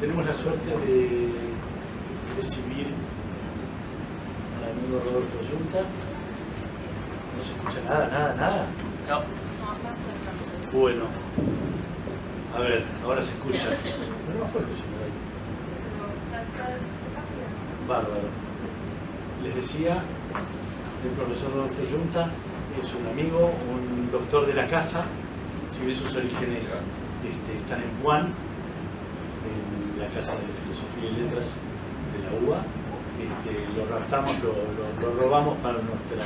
Tenemos la suerte de recibir al amigo Rodolfo Yunta. No se escucha nada. No. Bueno, a ver, ahora se escucha. Pero más fuerte, señor. Bárbaro. Les decía, el profesor Rodolfo Yunta es un amigo, un doctor de la casa. Si bien sus orígenes están en Puan, en la Casa de Filosofía y Letras de la UBA, lo raptamos, lo robamos para nuestra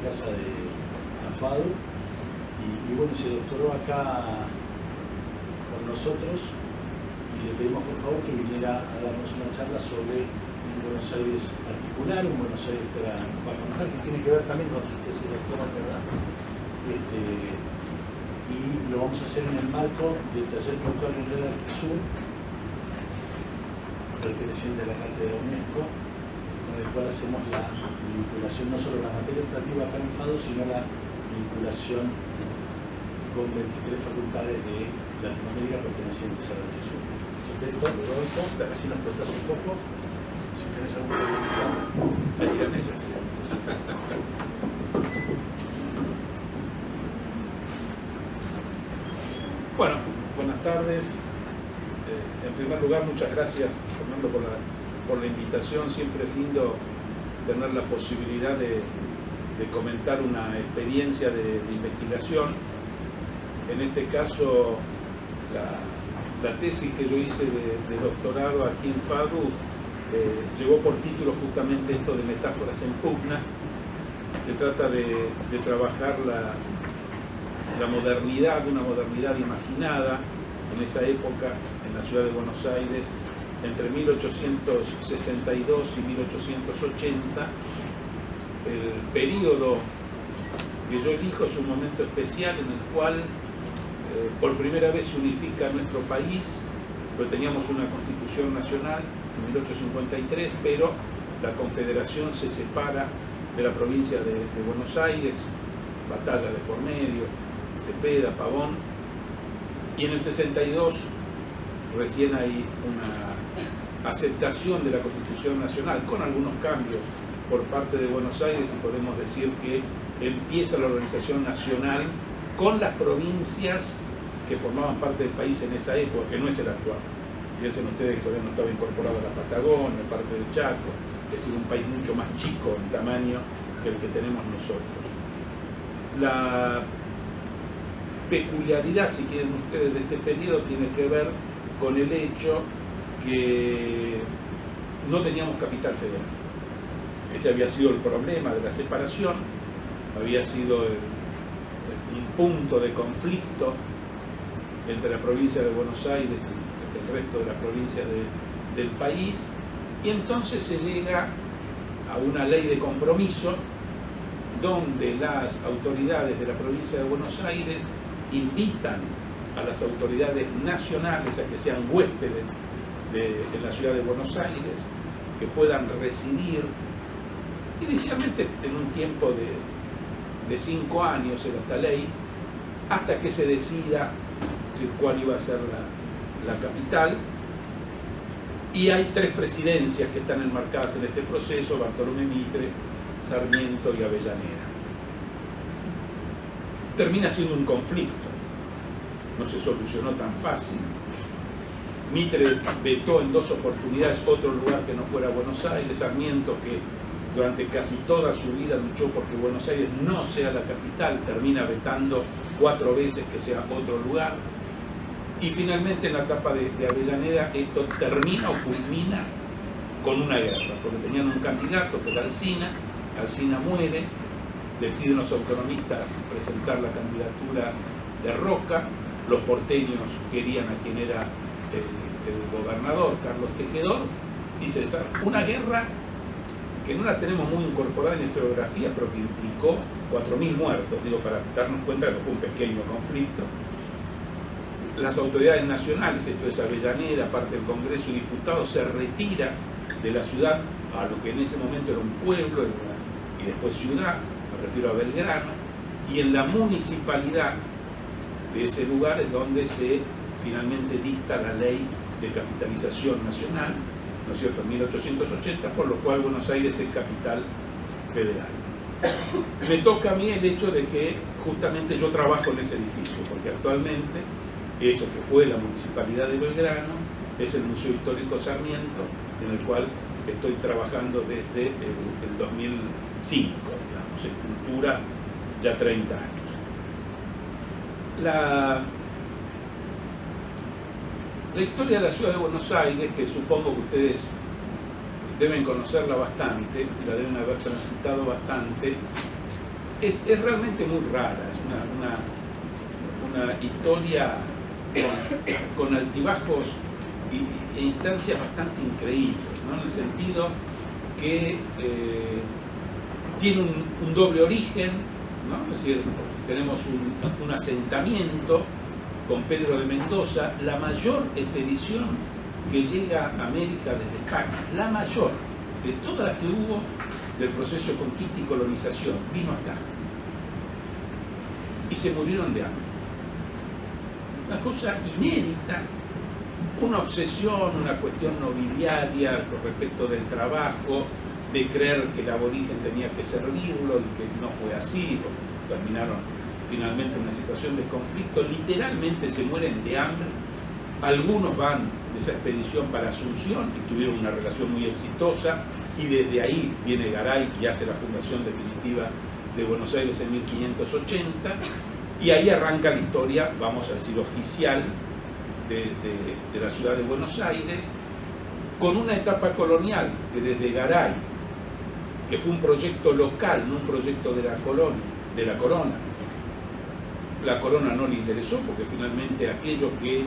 casa de AFADU y bueno, se doctoró acá con nosotros y le pedimos por favor que viniera a darnos una charla sobre un Buenos Aires particular, un Buenos Aires que va a contar, que tiene que ver también con su tesis de doctorado, ¿verdad? Y lo vamos a hacer en el marco del taller virtual en Red Arquisur, perteneciente a la Cátedra UNESCO, con el cual hacemos la vinculación no solo la materia optativa acá en FADU, sino la vinculación con 23 facultades de Latinoamérica pertenecientes a la Arquisur. Rodolfo, así nos contás un poco, si tenés alguna pregunta. Salieron ellas. Bueno, buenas tardes. En primer lugar, muchas gracias, Fernando, por la invitación. Siempre es lindo tener la posibilidad de comentar una experiencia de investigación. En este caso, la tesis que yo hice de doctorado aquí en FADU llevó por título justamente esto de metáforas en pugna. Se trata de trabajar la modernidad, una modernidad imaginada en esa época en la ciudad de Buenos Aires, entre 1862 y 1880. El periodo que yo elijo es un momento especial en el cual por primera vez se unifica nuestro país, pero teníamos una constitución nacional en 1853, pero la Confederación se separa de la provincia de Buenos Aires, batalla de por medio, Cepeda, Pavón, y en el 62 recién hay una aceptación de la Constitución Nacional con algunos cambios por parte de Buenos Aires y podemos decir que empieza la organización nacional con las provincias que formaban parte del país en esa época, que no es el actual. Piensen ustedes que todavía no estaba incorporado a la Patagonia, parte del Chaco, es decir, un país mucho más chico en tamaño que el que tenemos nosotros. La peculiaridad, si quieren ustedes, de este periodo tiene que ver con el hecho que no teníamos capital federal. Ese había sido el problema de la separación, había sido un punto de conflicto entre la provincia de Buenos Aires y el resto de las provincias del país, y entonces se llega a una ley de compromiso donde las autoridades de la provincia de Buenos Aires invitan a las autoridades nacionales a que sean huéspedes en la ciudad de Buenos Aires, que puedan residir inicialmente en un tiempo de 5 años en esta ley, hasta que se decida cuál iba a ser la capital. Y hay 3 presidencias que están enmarcadas en este proceso: Bartolomé Mitre, Sarmiento y Avellaneda. Termina siendo un conflicto, no se solucionó tan fácil. Mitre vetó en 2 oportunidades otro lugar que no fuera Buenos Aires. Sarmiento, que durante casi toda su vida luchó porque Buenos Aires no sea la capital, termina vetando 4 veces que sea otro lugar. Y finalmente en la etapa de Avellaneda esto termina o culmina con una guerra, porque tenían un candidato que era Alsina. Alsina muere, deciden los autonomistas presentar la candidatura de Roca. Los porteños querían a quien era el gobernador, Carlos Tejedor, y se desarrolló una guerra que no la tenemos muy incorporada en la historiografía, pero que implicó 4.000 muertos, digo, para darnos cuenta de que fue un pequeño conflicto. Las autoridades nacionales, esto es Avellaneda, parte del Congreso y diputados, se retira de la ciudad a lo que en ese momento era un pueblo y después ciudad, me refiero a Belgrano, y en la municipalidad de ese lugar es donde se finalmente dicta la ley de capitalización nacional, ¿no es cierto?, en 1880, por lo cual Buenos Aires es capital federal. Me toca a mí el hecho de que justamente yo trabajo en ese edificio, porque actualmente eso que fue la Municipalidad de Belgrano es el Museo Histórico Sarmiento, en el cual estoy trabajando desde el 2005, digamos, en cultura ya 30 años. La historia de la ciudad de Buenos Aires, que supongo que ustedes deben conocerla bastante, y la deben haber transitado bastante, es realmente muy rara, es una historia con altibajos e instancias bastante increíbles, ¿no? En el sentido que tiene un doble origen, ¿no? Es decir, tenemos un asentamiento con Pedro de Mendoza, la mayor expedición que llega a América desde España, la mayor de todas las que hubo del proceso de conquista y colonización, vino acá. Y se murieron de hambre. Una cosa inédita, una obsesión, una cuestión nobiliaria con respecto del trabajo, de creer que el aborigen tenía que servirlo y que no fue así, terminaron finalmente en una situación de conflicto, literalmente se mueren de hambre. Algunos van de esa expedición para Asunción y tuvieron una relación muy exitosa, y desde ahí viene Garay y hace la fundación definitiva de Buenos Aires en 1580, y ahí arranca la historia, vamos a decir, oficial de la ciudad de Buenos Aires, con una etapa colonial que desde Garay, que fue un proyecto local, no un proyecto de la corona. La corona no le interesó porque finalmente aquello que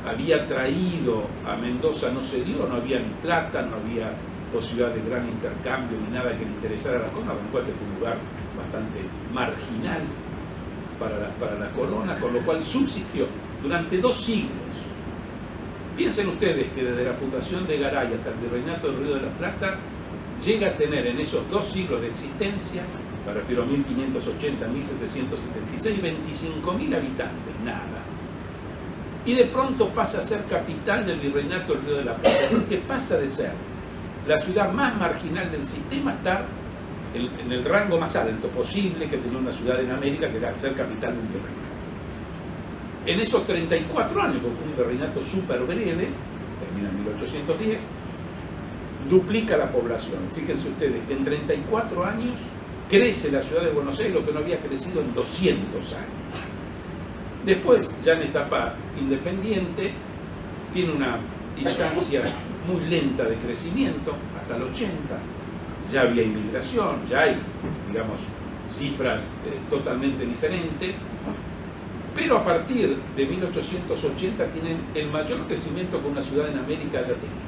había traído a Mendoza no se dio, no había ni plata, no había posibilidad de gran intercambio ni nada que le interesara a la corona, con lo cual este fue un lugar bastante marginal para la corona, con lo cual subsistió durante 2 siglos. Piensen ustedes que desde la fundación de Garay hasta el virreinato del Río de la Plata llega a tener en esos 2 siglos de existencia, me refiero a 1580, 1776, 25.000 habitantes, nada. Y de pronto pasa a ser capital del virreinato del Río de la Plata, es decir, que pasa de ser la ciudad más marginal del sistema a estar en el rango más alto posible que tenía una ciudad en América, que era ser capital de un virreinato. En esos 34 años, que fue un virreinato súper breve, termina en 1810, duplica la población. Fíjense ustedes que en 34 años crece la ciudad de Buenos Aires lo que no había crecido en 200 años. Después, ya en etapa independiente, tiene una instancia muy lenta de crecimiento, hasta el 80, ya había inmigración, ya hay, digamos, cifras totalmente diferentes, pero a partir de 1880 tienen el mayor crecimiento que una ciudad en América haya tenido.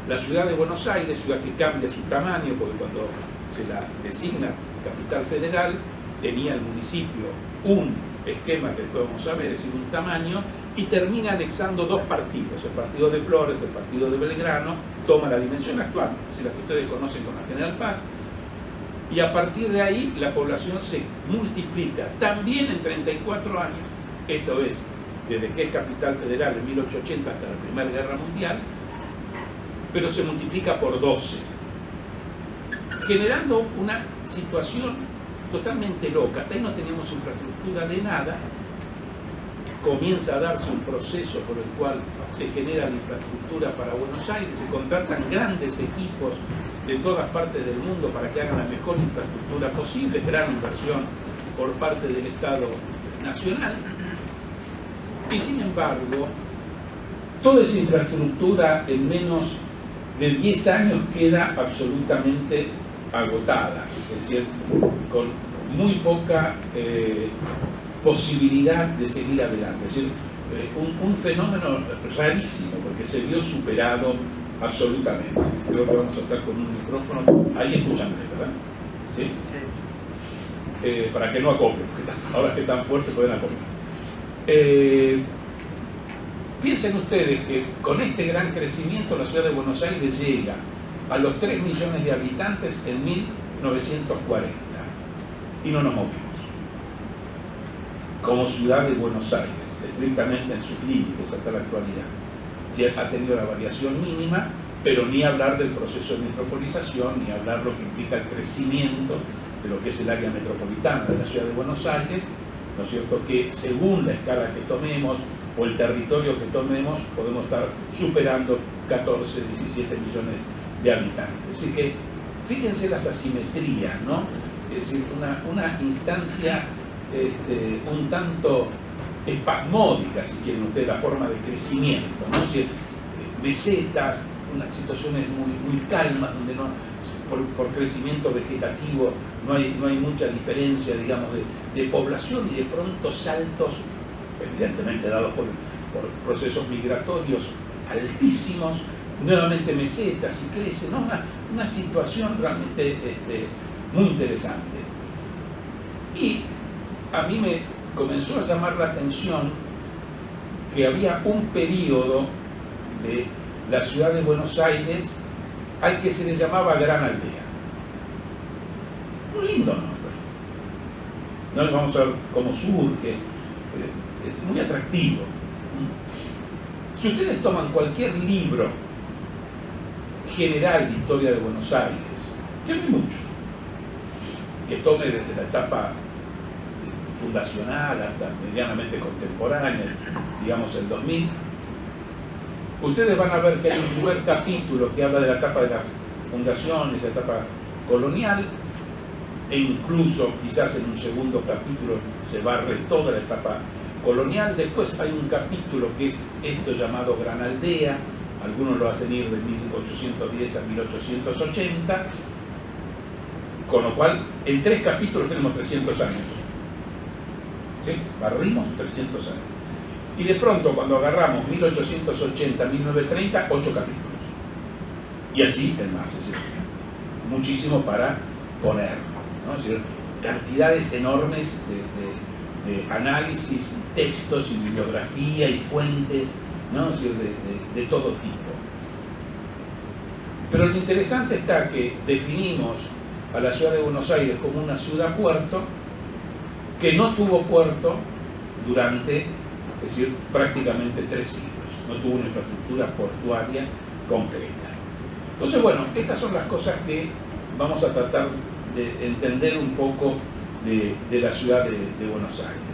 La ciudad de Buenos Aires, ciudad que cambia su tamaño, porque cuando se la designa capital federal, tenía el municipio un esquema que después vamos a ver, es decir, un tamaño, y termina anexando 2 partidos, el partido de Flores, el partido de Belgrano, toma la dimensión actual, es la que ustedes conocen como la General Paz, y a partir de ahí la población se multiplica también en 34 años, esto es, desde que es capital federal en 1880 hasta la Primera Guerra Mundial, pero se multiplica por 12, generando una situación totalmente loca. Hasta ahí no teníamos infraestructura de nada, comienza a darse un proceso por el cual se genera la infraestructura para Buenos Aires, se contratan grandes equipos de todas partes del mundo para que hagan la mejor infraestructura posible, gran inversión por parte del Estado Nacional, y sin embargo, toda esa infraestructura en menos de 10 años queda absolutamente agotada, es decir, con muy poca posibilidad de seguir adelante. Es decir, un fenómeno rarísimo, porque se vio superado absolutamente. Creo que vamos a estar con un micrófono. Ahí escuchan, ¿verdad? ¿Sí? Sí. Para que no acoplen, porque ahora que tan fuerte pueden acoplar. Piensen ustedes que con este gran crecimiento la ciudad de Buenos Aires llega a los 3 millones de habitantes en 1940 y no nos movimos como ciudad de Buenos Aires. estrictamente en sus límites hasta la actualidad. Sí, ha tenido la variación mínima, pero ni hablar del proceso de metropolización, ni hablar lo que implica el crecimiento de lo que es el área metropolitana de la ciudad de Buenos Aires, ¿no es cierto?, que según la escala que tomemos o el territorio que tomemos, podemos estar superando 14, 17 millones de habitantes. Así que fíjense las asimetrías, ¿no? Es decir, una instancia un tanto espasmódica, si quieren ustedes, la forma de crecimiento, ¿no? Es decir, mesetas, unas situaciones muy calmas, donde no, por crecimiento vegetativo no hay mucha diferencia, digamos, de población, y de pronto saltos, evidentemente dados por procesos migratorios altísimos, nuevamente mesetas y crece, ¿no? Una situación realmente muy interesante. Y a mí me comenzó a llamar la atención que había un periodo de la ciudad de Buenos Aires al que se le llamaba Gran Aldea. Un lindo nombre. No le vamos a ver cómo surge, es muy atractivo. Si ustedes toman cualquier libro general de historia de Buenos Aires, que no hay mucho, que tome desde la etapa fundacional hasta medianamente contemporánea, digamos el 2000, ustedes van a ver que hay un primer capítulo que habla de la etapa de las fundaciones, la etapa colonial, e incluso quizás en un segundo capítulo se barre toda la etapa colonial. Después hay un capítulo que es esto llamado Gran Aldea, algunos lo hacen ir de 1810 a 1880, con lo cual en 3 capítulos tenemos 300 años. ¿Sí? Barrimos 300 años. Y de pronto, cuando agarramos 1880 a 1930, 8 capítulos. Y así el más, es decir, muchísimo para poner, ¿no? Es decir, cantidades enormes de análisis, textos y bibliografía y fuentes, ¿no? Es decir, de todo tipo. Pero lo interesante está que definimos a la ciudad de Buenos Aires como una ciudad-puerto que no tuvo puerto durante, es decir, prácticamente 3 siglos. No tuvo una infraestructura portuaria concreta. Entonces, bueno, estas son las cosas que vamos a tratar de entender un poco de la ciudad de Buenos Aires.